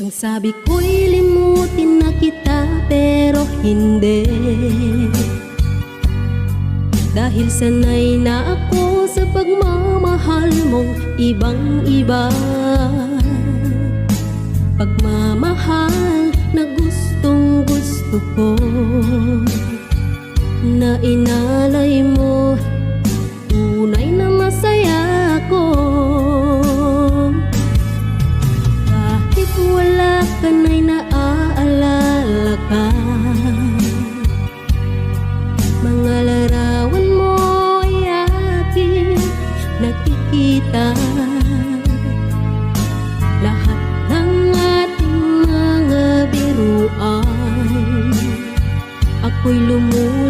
Ang sabi ko'y limutin na kita, pero hindi. Dahil sanay na ako sa pagmamahal mong ibang-iba. Pagmamahal na gustong gusto ko, na inalay mo, tunay na masaya ako. Kahit wala ka na'y naaalala ka, mga larawan mo ay aking nakikita. Lahat ng ating mga biruan, ako'y lumuha